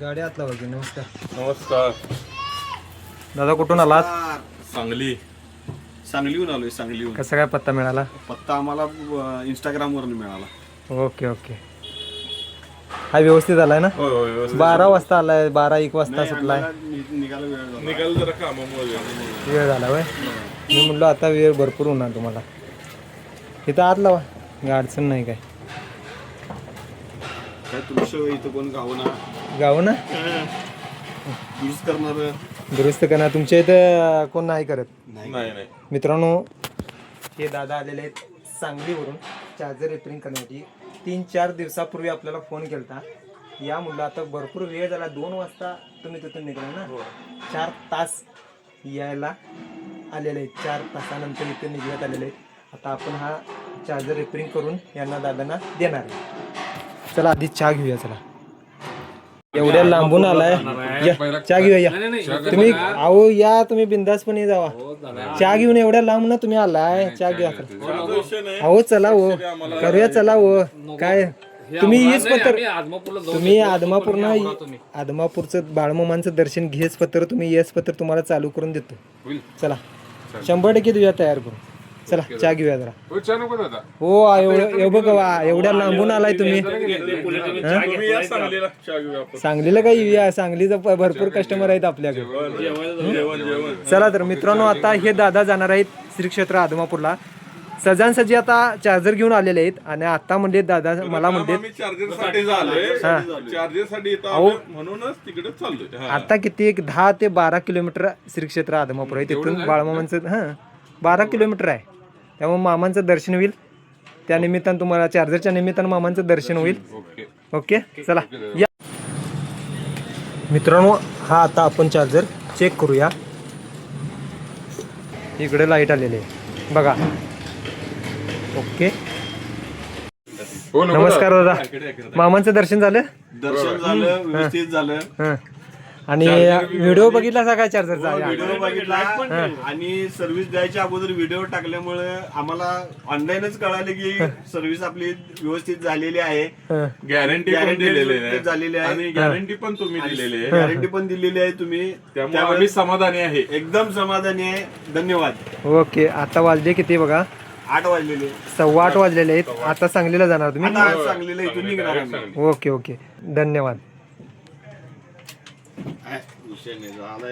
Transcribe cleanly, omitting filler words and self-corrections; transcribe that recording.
गाडी आतला बघी. नमस्कार नमस्कार दादा, कुठून आलात? सांगलीहून आलोय. सांगलीहून. कसा काय पत्ता मिळाला? पत्ता आम्हाला इंस्टाग्रामवरून मिळाला. Okay okay. हा व्यवस्थित आलाय ना? 12 वाजता आलाय, 12-1 वाजता सुटलाय. निघायला वेळ झाला. निघाल जरा कामामुळे वेळ झाला वय. मी म्हणलो आता वेळ भरपूर होणार तुम्हाला. इथं आत लावा, काय अडचण नाही. काय काय तुमचं इथं कोण गाव ना दुरुस्त करणार दुरुस्त करणार तुमच्या इथं कोण नाही करत? नाही. मित्रांनो, हे दादा आलेले आहेत सांगलीवरून चार्जर रिपेअरिंग करण्यासाठी. 3-4 दिवसापूर्वी आपल्याला फोन केला. या मुलं आता भरपूर वेळ झाला. 2 वाजता तुम्ही तिथून निघाला ना. 4 तास यायला आलेले आहेत. 4 तासानंतर इथे निघण्यात आलेले आहेत. आता आपण हा चार्जर रिपेअरिंग करून यांना दादांना देणार आहे. चला आधी चहा घेऊया. चला, एवढ्या लांबून आलाय, या चहा घेऊया. या तुम्ही, अहो या तुम्ही बिंदासपणे जावा. चहा घेऊन एवढ्या लांब ना तुम्ही आलाय. चहा घ्या. अहो चला हो, करूया. चला हो. काय तुम्ही हेच पत्र, तुम्ही आदमापूरचं बाळमामांचं दर्शन घेच पत्र, तुम्ही येस पत्र तुम्हाला चालू करून देतो. चला 100% देऊया तयार करून. चला चहा घेऊया जरा. हो एवढ्या लांबून आलाय तुम्ही. सांगलीला काय येऊया, सांगलीचं भरपूर कस्टमर आहेत आपल्याकडे. चला तर मित्रांनो, आता हे दादा जाणार आहेत श्री क्षेत्र आदमापूरला. सजांसजी आता चार्जर घेऊन आलेले आहेत. आणि आता म्हणजे दादा मला म्हणते आता किती, एक 10 ते 12 किलोमीटर श्री क्षेत्र आदमापूर आहे. तिथून बाळमामांचं 12 किलोमीटर आहे. त्यामुळे मामांचं दर्शन होईल. त्या निमित्तानं तुम्हाला चार्जरच्या निमित्तानं मामांचं दर्शन होईल. ओके चला या मित्रांनो, हा आता आपण चार्जर चेक करूया. इकडे लाईट आलेली आहे बघा. ओके, नमस्कार दादा. मामांचं दर्शन झालं? दर्शन झालं, व्यवस्थित झालं. आणि व्हिडिओ बघितला सगळा चार्जरचा? व्हिडिओ बघितला आणि सर्व्हिस द्यायच्या अगोदर व्हिडिओ टाकल्यामुळे आम्हाला ऑनलाईनच कळाले की सर्व्हिस आपली व्यवस्थित झालेली आहे. गॅरंटी झालेली आहे आणि गॅरंटी पण तुम्ही दिलेली आहे. गॅरंटी पण दिलेली आहे तुम्ही. त्यामुळे आम्ही समाधानी आहे, एकदम समाधानी आहे. धन्यवाद. ओके, आता वाजले किती बघा? 8 वाजलेले, 8:15 वाजलेले आहेत. आता सांगलीला जाणार तुम्ही? सांगलीला इथून निघणार. ओके ओके, धन्यवाद. विषय नाही झाला.